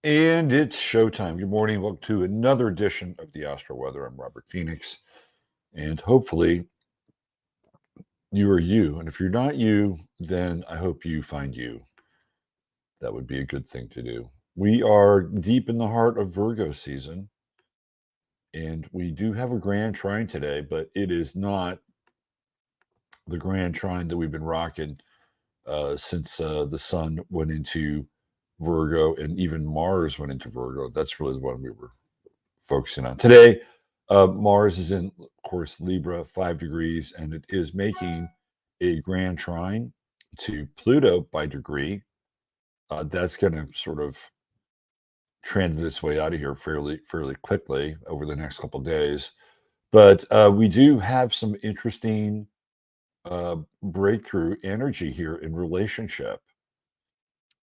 And it's showtime. Good morning. Welcome to another edition of the Astro Weather. I'm Robert Phoenix. And hopefully you are you. And if you're not you, then I hope you find you. That would be a good thing to do. We are deep in the heart of Virgo season. And we do have a grand trine today, but it is not the grand trine that we've been rocking since the sun went into Virgo and even Mars went into Virgo. That's really the one we were focusing on today. Mars is in, of course, Libra, 5 degrees, and it is making a grand trine to Pluto by degree. That's going to sort of transit its way out of here fairly quickly over the next couple of days. But we do have some interesting breakthrough energy here in relationship,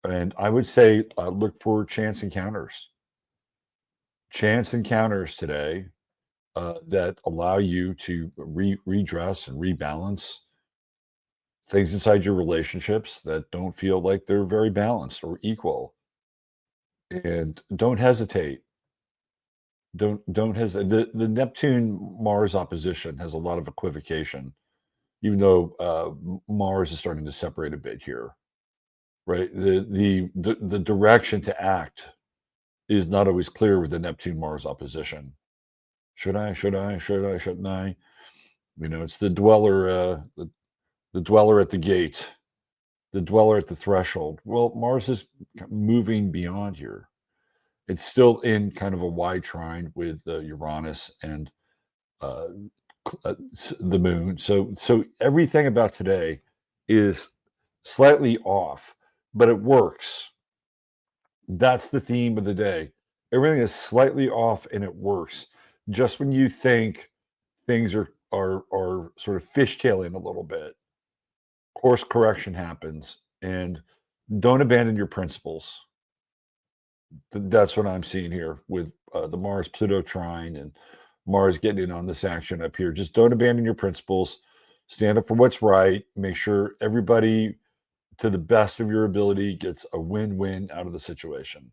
and I would say look for chance encounters. Chance encounters today that allow you to redress and rebalance things inside your relationships that don't feel like they're very balanced or equal. And don't hesitate. Don't hesitate. The Neptune Mars opposition has a lot of equivocation, even though Mars is starting to separate a bit here. Right, the direction to act is not always clear with the Neptune Mars opposition. Should I? Should I? Should I? Shouldn't I? It's the dweller at the gate, the dweller at the threshold. Well, Mars is moving beyond here. It's still in kind of a wide trine with Uranus and uh, the moon. So everything about today is slightly off, but it works. That's the theme of the day. Everything is slightly off and it works. Just when you think things are sort of fishtailing a little bit, course correction happens, and don't abandon your principles. That's what I'm seeing here with the Mars Pluto trine and Mars getting in on this action up here. Just don't abandon your principles. Stand up for what's right. Make sure everybody, to the best of your ability, gets a win-win out of the situation.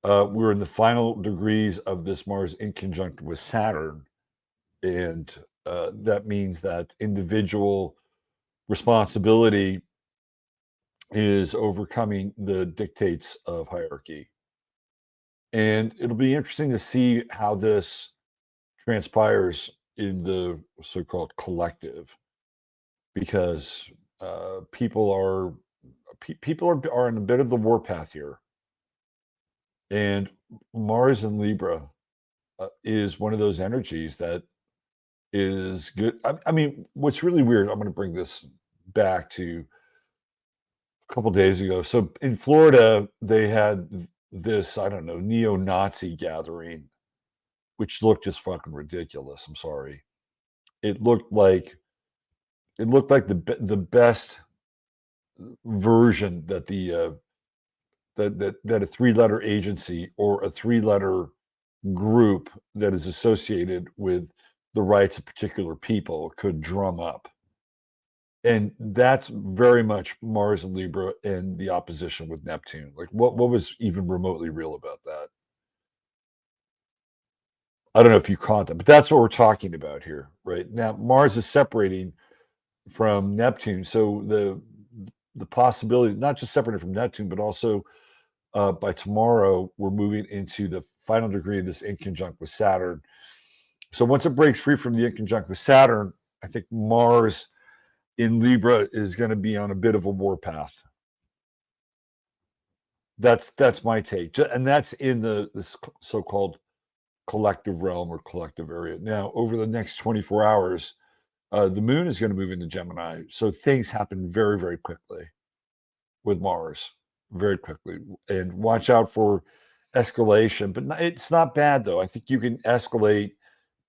We're in the final degrees of this Mars in conjunct with Saturn, and that means that individual responsibility is overcoming the dictates of hierarchy. And it'll be interesting to see how this transpires in the so-called collective, because people are on a bit of the warpath here, and Mars in Libra is one of those energies that is good. I mean, what's really weird, I'm going to bring this back to a couple days ago. So in Florida, they had this, I don't know, neo-Nazi gathering, which looked just fucking ridiculous. I'm sorry. It looked like the best version that that a three-letter agency or a three-letter group that is associated with the rights of particular people could drum up. And that's very much Mars and Libra and the opposition with Neptune. Like, what was even remotely real about that? I don't know if you caught that, but that's what we're talking about here, right? Now, Mars is separating from Neptune, so the possibility, not just separating from Neptune, but also by tomorrow, we're moving into the final degree of this inconjunct with Saturn. So once it breaks free from the inconjunct with Saturn, I think Mars in Libra is going to be on a bit of a warpath. That's my take, and that's in this so-called collective realm or collective area. Now, over the next 24 hours, the moon is going to move into Gemini, so things happen very quickly with Mars, very quickly, and watch out for escalation. But it's not bad though. I think you can escalate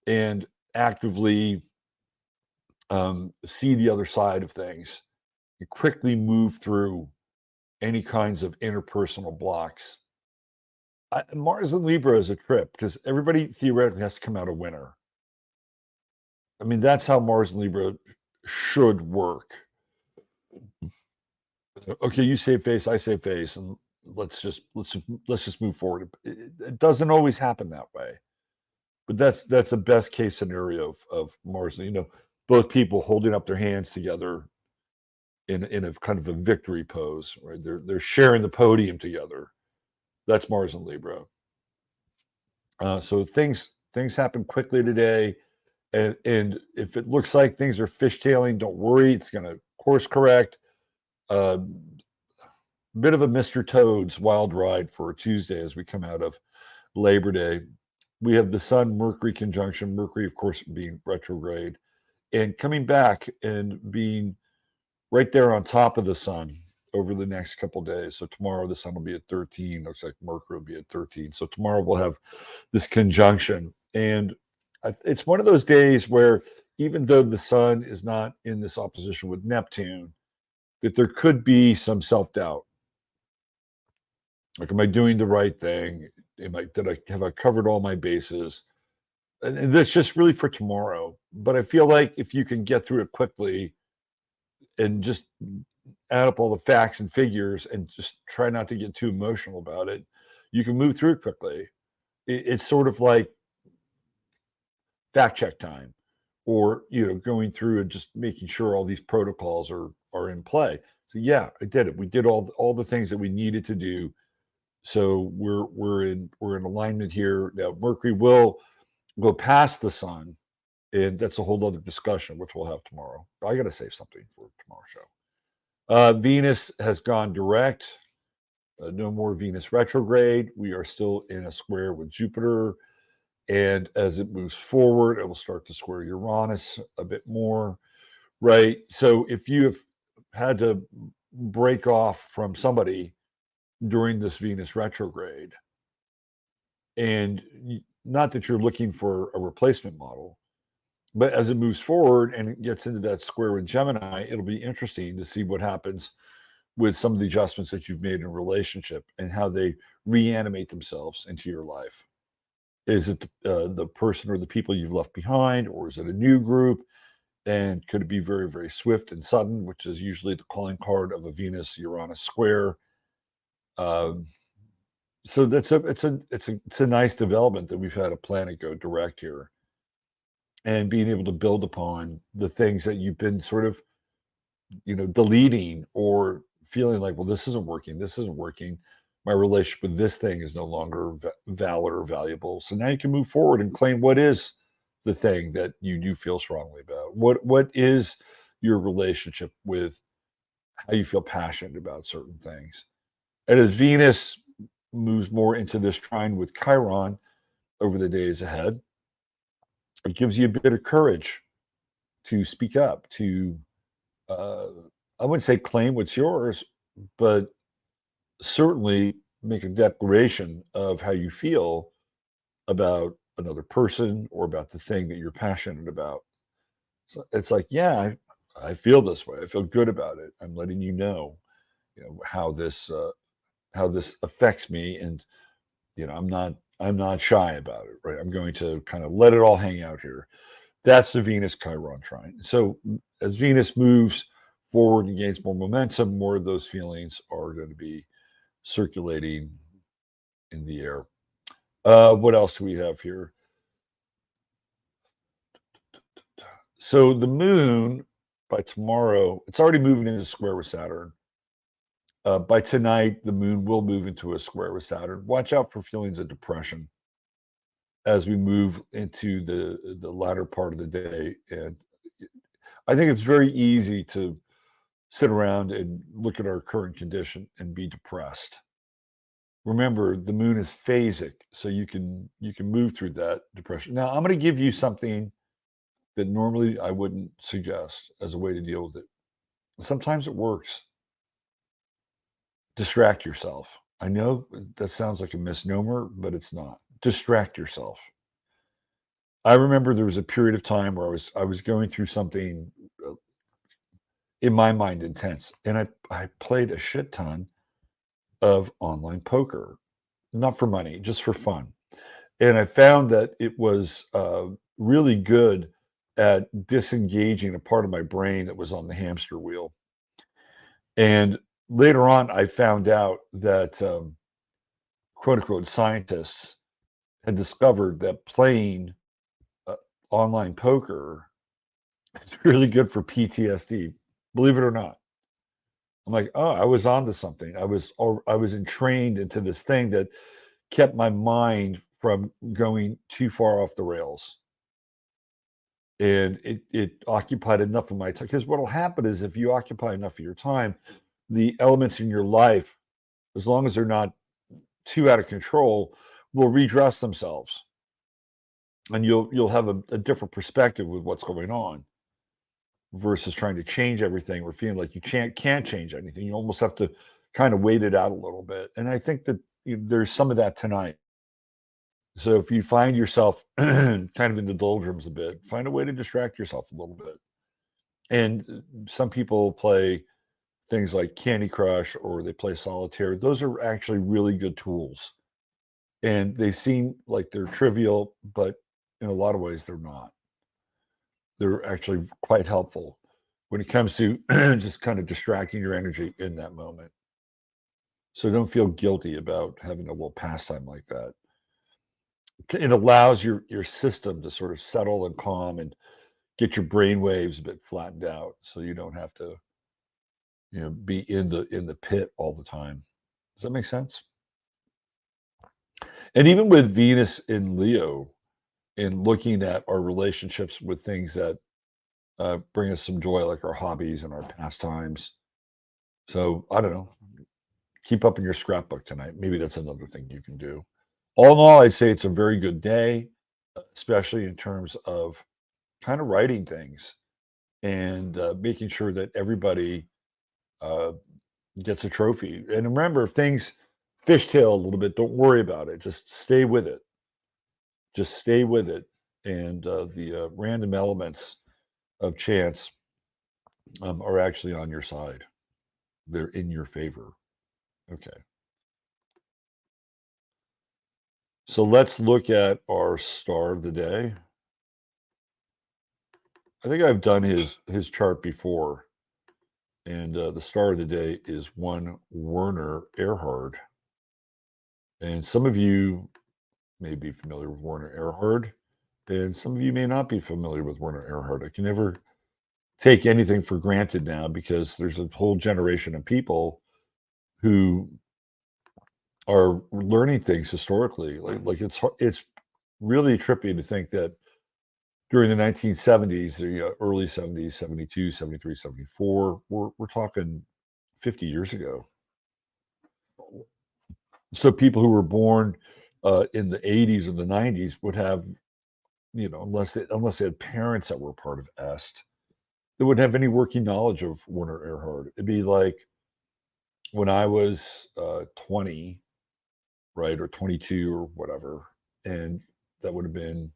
and actively see the other side of things. You quickly move through any kinds of interpersonal blocks. Mars and Libra is a trip because everybody theoretically has to come out a winner. I mean, that's how Mars and Libra should work. Okay, you save face, I save face, and let's just move forward. It doesn't always happen that way, but that's a best case scenario of Mars. Both people holding up their hands together in a kind of a victory pose, right? They're sharing the podium together. That's Mars and Libra. So things happen quickly today, and if it looks like things are fishtailing, don't worry. It's going to course correct. Uh, Bit of a Mr. Toad's wild ride for a Tuesday as we come out of Labor Day. We have the Sun Mercury conjunction. Mercury, of course, being retrograde, and coming back and being right there on top of the Sun over the next couple of days. So tomorrow the Sun will be at 13. Looks like Mercury will be at 13. So tomorrow we'll have this conjunction, and it's one of those days where even though the Sun is not in this opposition with Neptune, that there could be some self-doubt. Like, am I doing the right thing? Have I covered all my bases? And that's just really for tomorrow. But I feel like if you can get through it quickly and just add up all the facts and figures and just try not to get too emotional about it, you can move through it quickly. It's sort of like fact check time, or going through and just making sure all these protocols are in play. So yeah, I did it. We did all the things that we needed to do. So we're in alignment here. Now Mercury will go past the Sun, and that's a whole other discussion, which we'll have tomorrow. I got to save something for tomorrow's show. Venus has gone direct. No more Venus retrograde. We are still in a square with Jupiter. And as it moves forward, it will start to square Uranus a bit more, right? So if you have had to break off from somebody during this Venus retrograde, and not that you're looking for a replacement model, but as it moves forward and it gets into that square with Gemini, it'll be interesting to see what happens with some of the adjustments that you've made in a relationship and how they reanimate themselves into your life. Is it the person or the people you've left behind, or is it a new group? And could it be very, very swift and sudden, which is usually the calling card of a Venus-Uranus square? So it's a nice development that we've had a planet go direct here, and being able to build upon the things that you've been sort of deleting or feeling like, well, this isn't working. My relationship with this thing is no longer valid or valuable. So now you can move forward and claim what is the thing that you do feel strongly about. What is your relationship with how you feel passionate about certain things. And as Venus moves more into this trine with Chiron over the days ahead, it gives you a bit of courage to speak up, to I wouldn't say claim what's yours, but certainly make a declaration of how you feel about another person or about the thing that you're passionate about. So it's like, yeah, I feel this way. I feel good about it. I'm letting how this affects me, and I'm not shy about it, right? I'm going to kind of let it all hang out here. That's the Venus Chiron trine. So as Venus moves forward and gains more momentum, more of those feelings are going to be circulating in the air. What else do we have here? So the moon, by tomorrow, it's already moving into square with Saturn. By tonight, the moon will move into a square with Saturn. Watch out for feelings of depression as we move into the latter part of the day. And I think it's very easy to sit around and look at our current condition and be depressed. Remember, the moon is phasic, so you can move through that depression. Now, I'm going to give you something that normally I wouldn't suggest as a way to deal with it. Sometimes it works. Distract yourself. I know that sounds like a misnomer, but it's not. Distract yourself. I remember there was a period of time where I was going through something in my mind intense, and I played a shit ton of online poker, not for money, just for fun. And I found that it was really good at disengaging a part of my brain that was on the hamster wheel. And later on, I found out that quote unquote scientists had discovered that playing uh, online poker is really good for PTSD. Believe it or not. I'm like, oh, I was onto something. I was entrained into this thing that kept my mind from going too far off the rails. And it occupied enough of my time. Because what'll happen is if you occupy enough of your time, the elements in your life, as long as they're not too out of control, will redress themselves. And you'll have a different perspective with what's going on versus trying to change everything or feeling like you can't change anything. You almost have to kind of wait it out a little bit. And I think that there's some of that tonight. So if you find yourself kind of in the doldrums a bit, find a way to distract yourself a little bit. And some people play things like Candy Crush or they play solitaire. Those are actually really good tools. And they seem like they're trivial, but in a lot of ways they're not. They're actually quite helpful when it comes to just kind of distracting your energy in that moment. So don't feel guilty about having a little pastime like that. It allows your system to sort of settle and calm and get your brain waves a bit flattened out so you don't have to, be in the pit all the time. Does that make sense? And even with Venus in Leo and looking at our relationships with things that bring us some joy, like our hobbies and our pastimes. So I don't know. Keep up in your scrapbook tonight. Maybe that's another thing you can do. All in all, I'd say it's a very good day, especially in terms of kind of writing things and making sure that everybody uh, gets a trophy. And remember, if things fishtail a little bit, don't worry about it. Just stay with it. Just stay with it. And the random elements of chance are actually on your side. They're in your favor. Okay. So let's look at our star of the day. I think I've done his chart before, and the star of the day is one Werner Erhard. And some of you may be familiar with Werner Erhard, and some of you may not be familiar with Werner Erhard. I can never take anything for granted now because there's a whole generation of people who are learning things historically. Like it's really trippy to think that during the 1970s, the early 70s, 72, 73, 74, we're talking 50 years ago. So people who were born in the 80s or the 90s would have, unless they had parents that were part of EST, they wouldn't have any working knowledge of Werner Erhard. It'd be like when I was 20, right, or 22 or whatever, and that would have been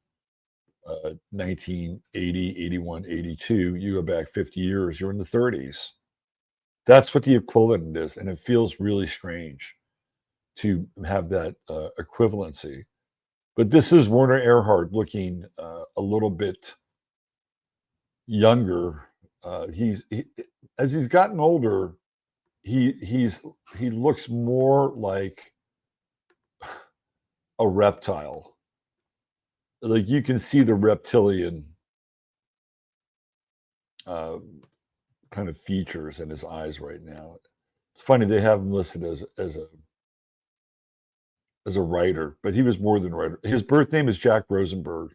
1980, 81, 82. You go back 50 years, you're in the 30s. That's what the equivalent is. And it feels really strange to have that equivalency. But this is Werner Erhard looking a little bit younger. As he's gotten older, he looks more like a reptile. Like you can see the reptilian uh, kind of features in his eyes right now. It's funny they have him listed as a writer, but he was more than a writer. His birth name is Jack Rosenberg,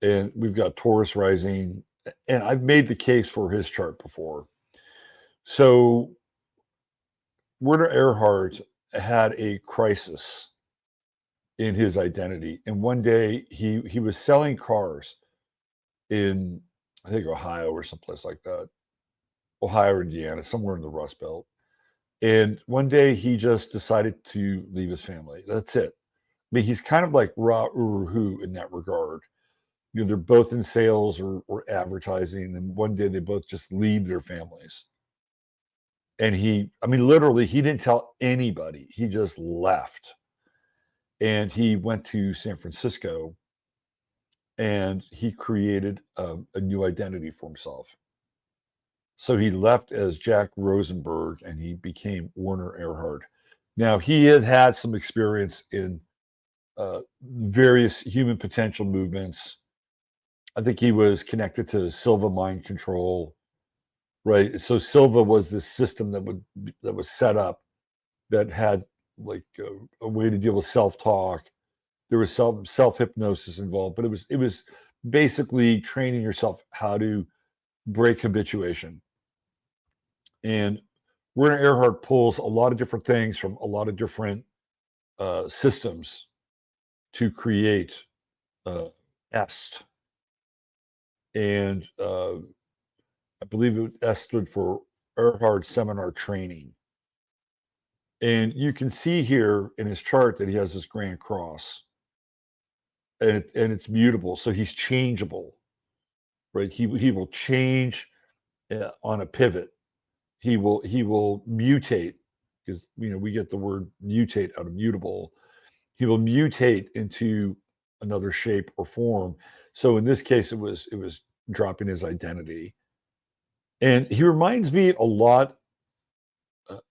and we've got Taurus rising, and I've made the case for his chart before. So Werner Erhard had a crisis in his identity, and one day he was selling cars in I think Ohio or someplace like that, Ohio or Indiana, somewhere in the Rust Belt. And one day he just decided to leave his family. That's it. I mean, he's kind of like Ra Uru in that regard. They're both in sales or advertising, and one day they both just leave their families. And I mean, literally, he didn't tell anybody. He just left. And he went to San Francisco and he created a new identity for himself. So he left as Jack Rosenberg and he became Werner Erhard. Now, he had had some experience in various human potential movements. I think he was connected to Silva mind control, right? So Silva was this system that was set up that had like a way to deal with self-talk. There was self hypnosis involved, but it was basically training yourself how to break habituation. And Werner Erhard pulls a lot of different things from a lot of different systems to create EST. And I believe S stood for Erhard Seminar Training. And you can see here in his chart that he has this grand cross. And it's mutable. So he's changeable, right? He will change on a pivot. He will mutate because we get the word mutate out of mutable. He will mutate into another shape or form. So in this case, it was dropping his identity, and he reminds me a lot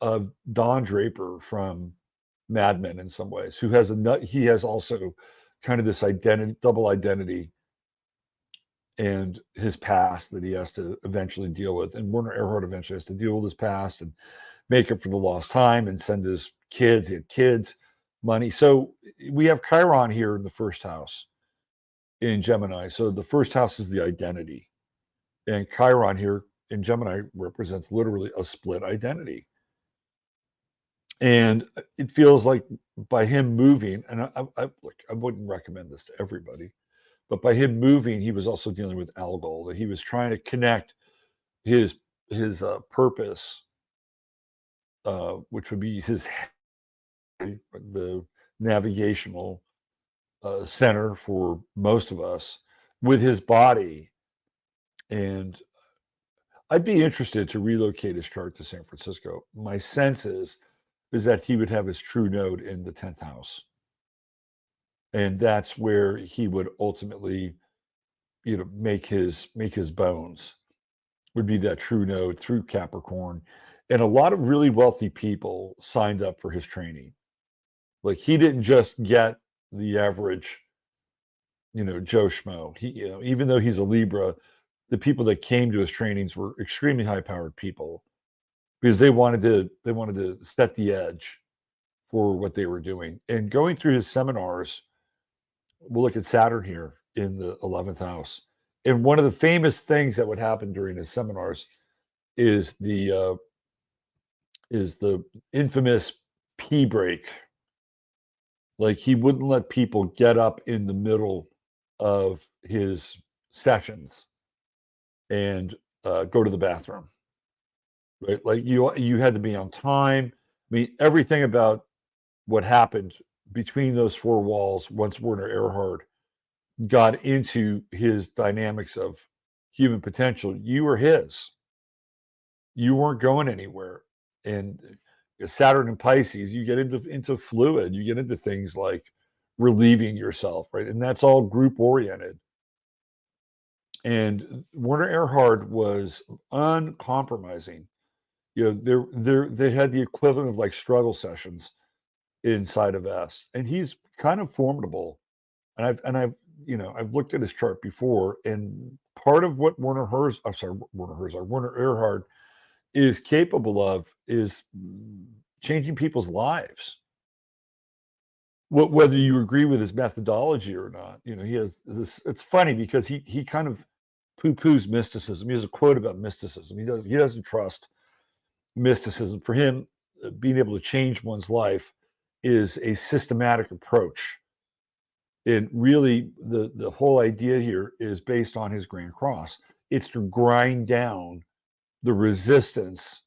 of Don Draper from Mad Men in some ways, who has he has also kind of this identity, double identity, and his past that he has to eventually deal with. And Werner Erhard eventually has to deal with his past and make up for the lost time and send his kids, he had kids, money. So we have Chiron here in the first house in Gemini. So the first house is the identity. And Chiron here in Gemini represents literally a split identity. And it feels like by him moving, and look, I wouldn't recommend this to everybody, but by him moving, he was also dealing with Algol, that he was trying to connect his purpose, which would be the navigational center for most of us, with his body. And I'd be interested to relocate his chart to San Francisco. My sense is that he would have his true node in the 10th house. And that's where he would ultimately, make his bones, would be that true node through Capricorn. And a lot of really wealthy people signed up for his training. Like he didn't just get the average, Joe Schmo. He, even though he's a Libra, the people that came to his trainings were extremely high-powered people because they wanted to set the edge for what they were doing. And going through his seminars, we'll look at Saturn here in the 11th house. And one of the famous things that would happen during his seminars is the infamous pee break. Like he wouldn't let people get up in the middle of his sessions and go to the bathroom. Right? Like you had to be on time. I mean, everything about what happened between those four walls once Werner Erhard got into his dynamics of human potential, you were his. You weren't going anywhere. And Saturn and Pisces, you get into fluid, you get into things like relieving yourself, right? And that's all group oriented. And Werner Erhard was uncompromising. They had the equivalent of like struggle sessions inside of S, and he's kind of formidable. I've looked at his chart before, and part of what Werner Erhard is capable of is changing people's lives. Whether you agree with his methodology or not, he has this. It's funny because he kind of poo-poos mysticism. He has a quote about mysticism. He doesn't trust mysticism. For him, being able to change one's life is a systematic approach. And really, the whole idea here is based on his Grand Cross. It's to grind down the resistance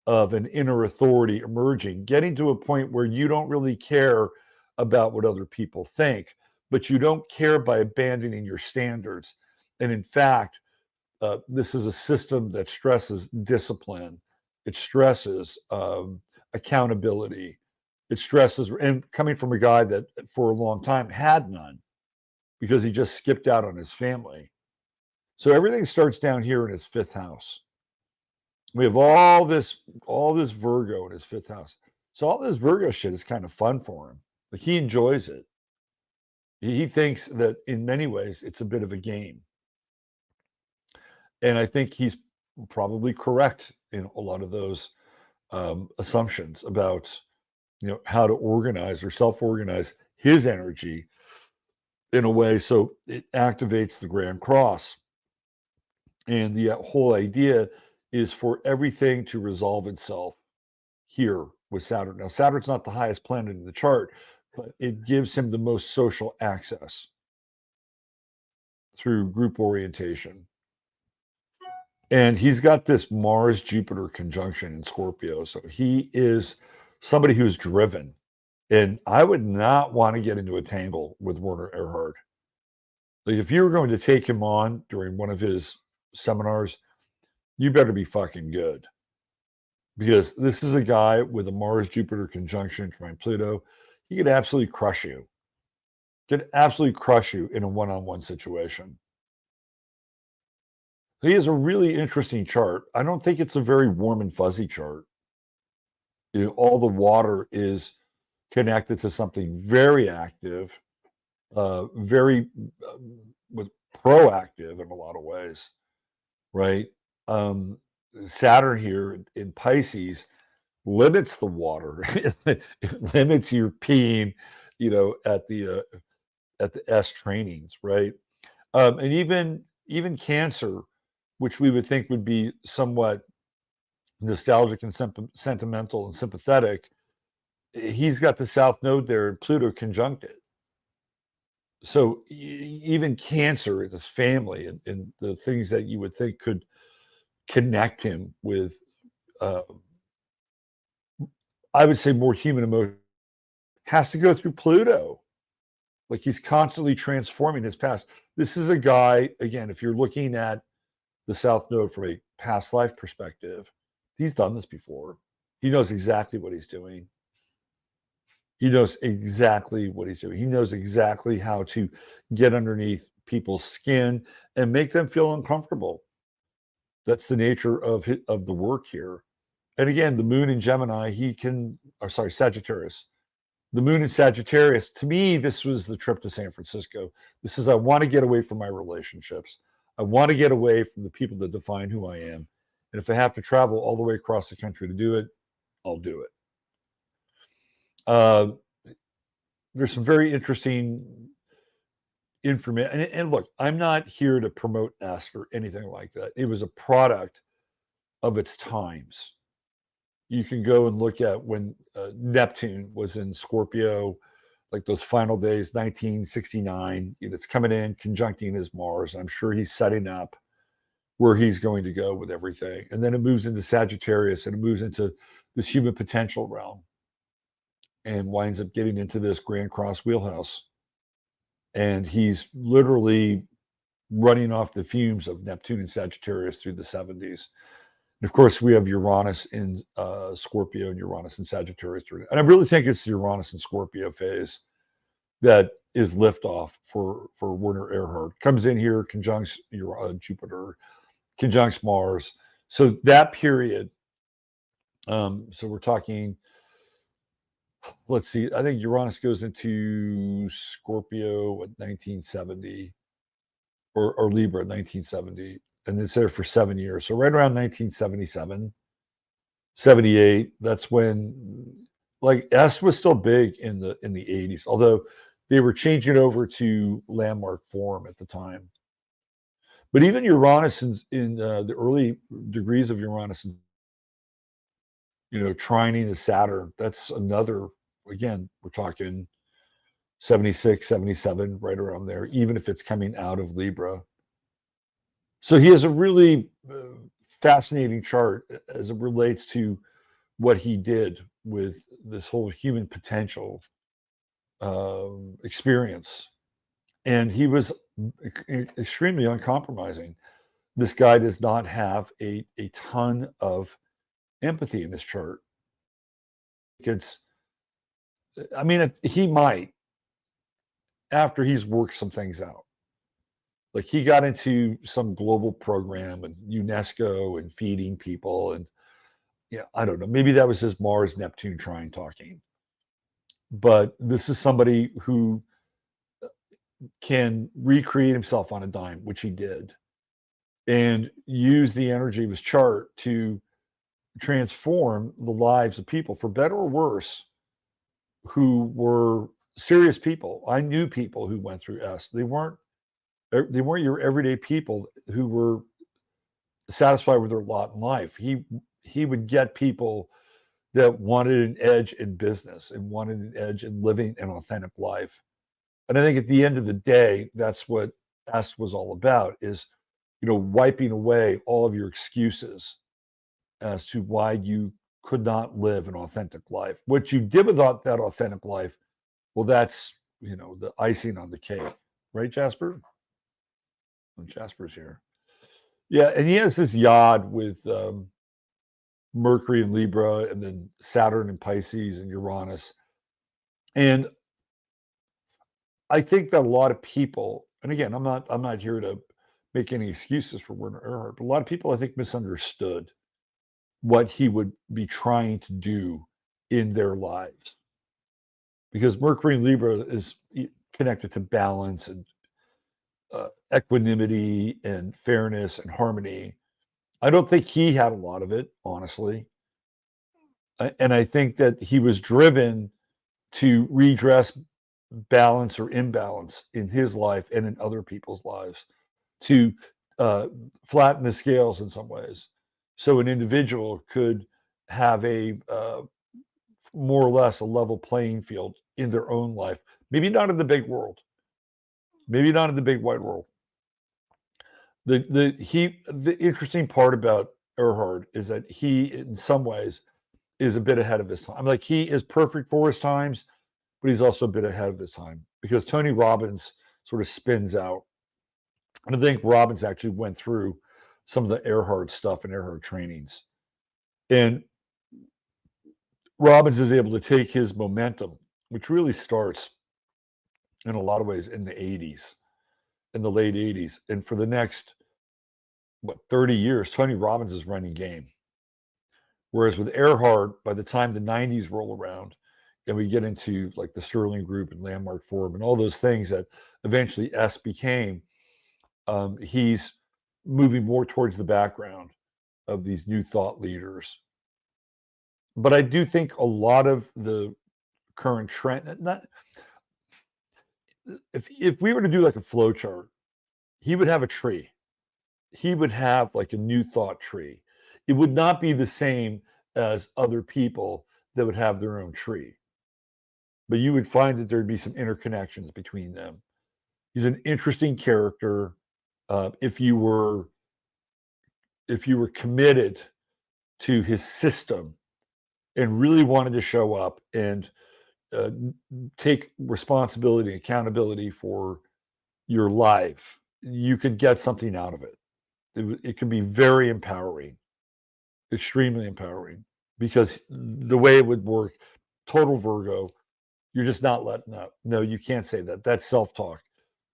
of an inner authority emerging, getting to a point where you don't really care about what other people think, but you don't care by abandoning your standards. And in fact, this is a system that stresses discipline. It stresses accountability. It stresses, and coming from a guy that for a long time had none because he just skipped out on his family. So everything starts down here in his fifth house. We have all this Virgo in his 5th house. So all this Virgo shit is kind of fun for him. Like he enjoys it. He thinks that in many ways it's a bit of a game. And I think he's probably correct in a lot of those assumptions about how to organize or self-organize his energy in a way so it activates the Grand Cross. And the whole idea is for everything to resolve itself here with Saturn. Now, Saturn's not the highest planet in the chart, but it gives him the most social access through group orientation. And he's got this Mars-Jupiter conjunction in Scorpio. So he is somebody who's driven. And I would not want to get into a tangle with Werner Erhard. Like if you were going to take him on during one of his seminars, you better be fucking good. Because this is a guy with a Mars-Jupiter conjunction trine Pluto. He could absolutely crush you. Could absolutely crush you in a one-on-one situation. He has a really interesting chart. I don't think it's a very warm and fuzzy chart. All the water is connected to something very active, very proactive in a lot of ways, right? Saturn here in Pisces limits the water. It limits your peeing, at the S trainings, right? And even Cancer, which we would think would be somewhat nostalgic and sentimental and sympathetic, he's got the South Node there and Pluto conjunct it. So even Cancer, this family, and the things that you would think could connect him with, I would say, more human emotion, has to go through Pluto. Like he's constantly transforming his past. This is a guy, again, if you're looking at the South Node from a past life perspective, he's done this before. He knows exactly what he's doing. He knows exactly what he's doing. He knows exactly how to get underneath people's skin and make them feel uncomfortable. That's the nature of the work here. And again, the moon in Gemini, Sagittarius. The moon in Sagittarius, to me, this was the trip to San Francisco. This is, I want to get away from my relationships. I want to get away from the people that define who I am. And if I have to travel all the way across the country to do it, I'll do it. There's some very interesting information. And look, I'm not here to promote Ask or anything like that. It was a product of its times. You can go and look at when Neptune was in Scorpio, like those final days, 1969. It's coming in, conjuncting his Mars. I'm sure he's setting up where he's going to go with everything. And then it moves into Sagittarius and it moves into this human potential realm and winds up getting into this Grand Cross wheelhouse. And he's literally running off the fumes of Neptune and Sagittarius through the 70s. And of course, we have Uranus in Scorpio and Uranus in Sagittarius. And I really think it's the Uranus and Scorpio phase that is liftoff for Werner Erhard. Comes in here, conjuncts Jupiter, conjuncts Mars. So that period, so we're talking, let's see, I think Uranus goes into Scorpio at 1970 or Libra at 1970. And it's there for 7 years. So right around 1977, 78, that's when, like, S was still big in the 80s, although they were changing over to landmark form at the time. But even Uranus in the early degrees of Uranus, trining to Saturn, that's another, again, we're talking 76, 77, right around there, even if it's coming out of Libra. So he has a really fascinating chart as it relates to what he did with this whole human potential experience. And he was extremely uncompromising. This guy does not have a ton of empathy in his chart. He might, after he's worked some things out. Like he got into some global program and UNESCO and feeding people. And yeah, I don't know. Maybe that was his Mars Neptune trine talking. But this is somebody who can recreate himself on a dime, which he did, and use the energy of his chart to transform the lives of people for better or worse who were serious people. I knew people who went through S. They weren't your everyday people who were satisfied with their lot in life. He would get people that wanted an edge in business and wanted an edge in living an authentic life. And I think at the end of the day, that's what S was all about, is wiping away all of your excuses as to why you could not live an authentic life. What you did with that authentic life, well, that's the icing on the cake, right, Jasper? Oh, Jasper's here. Yeah, and he has this yod with Mercury and Libra, and then Saturn and Pisces and Uranus. And I think that a lot of people, and again, I'm not here to make any excuses for Werner Erhard, but a lot of people I think misunderstood what he would be trying to do in their lives. Because Mercury and Libra is connected to balance and equanimity and fairness and harmony. I don't think he had a lot of it, honestly. And I think that he was driven to redress balance or imbalance in his life and in other people's lives, to flatten the scales in some ways. So an individual could have a more or less a level playing field in their own life. Maybe not in the big world, maybe not in the big wide world. The interesting part about Erhard is that he, in some ways, is a bit ahead of his time. Like he is perfect for his times, but he's also a bit ahead of his time because Tony Robbins sort of spins out. And I think Robbins actually went through some of the Erhard stuff and Erhard trainings. And Robbins is able to take his momentum, which really starts in a lot of ways in the 80s, in the late 80s. And for the next, 30 years, Tony Robbins is running game. Whereas with Erhard, by the time the 90s roll around and we get into like the Sterling Group and Landmark Forum and all those things that eventually S became, he's moving more towards the background of these new thought leaders. But I do think a lot of the current trend, not if we were to do like a flow chart, he would have a tree. He would have like a new thought tree. It would not be the same as other people that would have their own tree. But you would find that there'd be some interconnections between them. He's an interesting character. If you were committed to his system and really wanted to show up and take responsibility and accountability for your life, you could get something out of it. It can be very empowering, extremely empowering, because the way it would work, total Virgo, you're just not letting up. No, you can't say that. That's self-talk.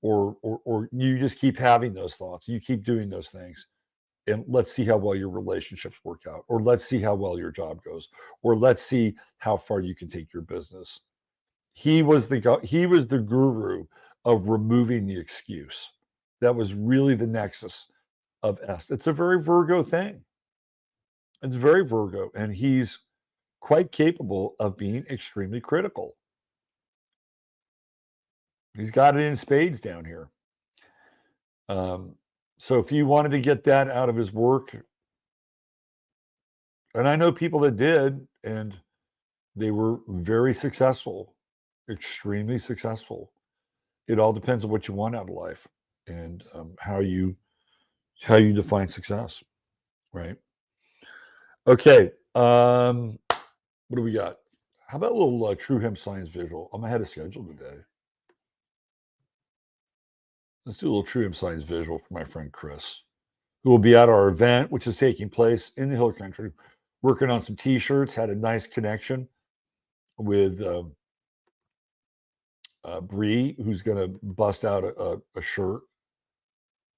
Or you just keep having those thoughts. You keep doing those things. And let's see how well your relationships work out. Or let's see how well your job goes. Or let's see how far you can take your business. He was the guru of removing the excuse. That was really the nexus of S. It's a very Virgo thing. It's very Virgo. And he's quite capable of being extremely critical. He's got it in spades down here. So if you wanted to get that out of his work, and I know people that did, and they were very successful, extremely successful. It all depends on what you want out of life and how you define success, right? Okay. What do we got? How about a little True Hemp Science visual? I'm ahead of schedule today. Let's do a little True Hemp Science visual for my friend Chris, who will be at our event, which is taking place in the Hill Country, working on some T-shirts. Had a nice connection with Bree, who's going to bust out a shirt.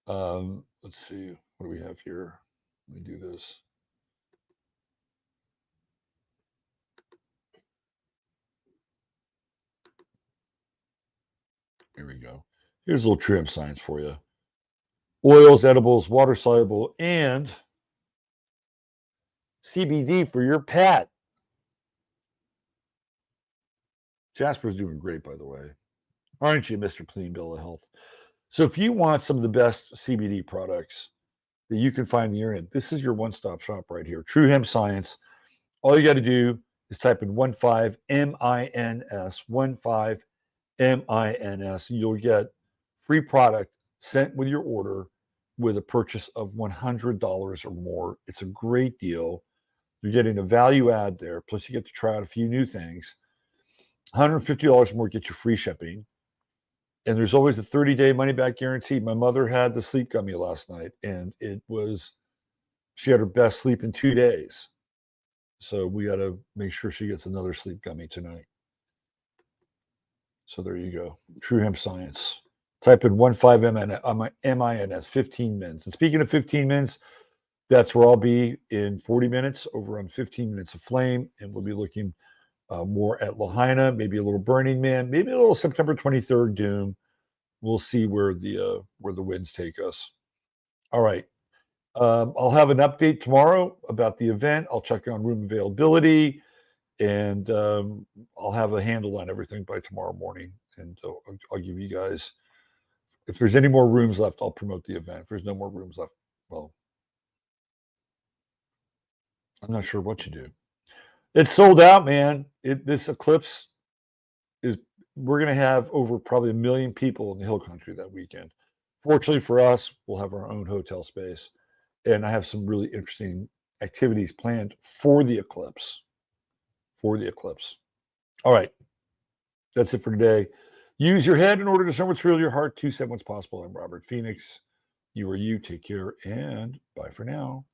Let's see. What do we have here? Let me do this. Here we go. Here's a little trim science for you. Oils, edibles, water soluble, and CBD for your pet. Jasper's doing great, by the way. Aren't you, Mr. Clean Bill of Health? So if you want some of the best CBD products that you can find on the internet, this is your one-stop shop right here. True Hemp Science. All you got to do is type in 15 MINS, 15 MINS. You'll get free product sent with your order with a purchase of $100 or more. It's a great deal. You're getting a value add there. Plus, you get to try out a few new things. $150 more gets you free shipping. And there's always a 30-day money-back guarantee. My mother had the sleep gummy last night, and she had her best sleep in 2 days. So we got to make sure she gets another sleep gummy tonight. So there you go. True Hemp Science. Type in 15 MINS, 15 minutes. And speaking of 15 minutes, that's where I'll be in 40 minutes over on 15 Minutes of Flame. And we'll be looking more at Lahaina, maybe a little Burning Man, maybe a little September 23rd Doom. We'll see where the winds take us. All right. I'll have an update tomorrow about the event. I'll check on room availability, and I'll have a handle on everything by tomorrow morning. And I'll give you guys, if there's any more rooms left, I'll promote the event. If there's no more rooms left, well, I'm not sure what you do. It's sold out, man. This eclipse we're going to have over probably 1 million people in the Hill Country that weekend. Fortunately for us, we'll have our own hotel space. And I have some really interesting activities planned for the eclipse. All right. That's it for today. Use your head in order to discern what's real, your heart, 2 7 what's possible. I'm Robert Phoenix. You are you. Take care, and bye for now.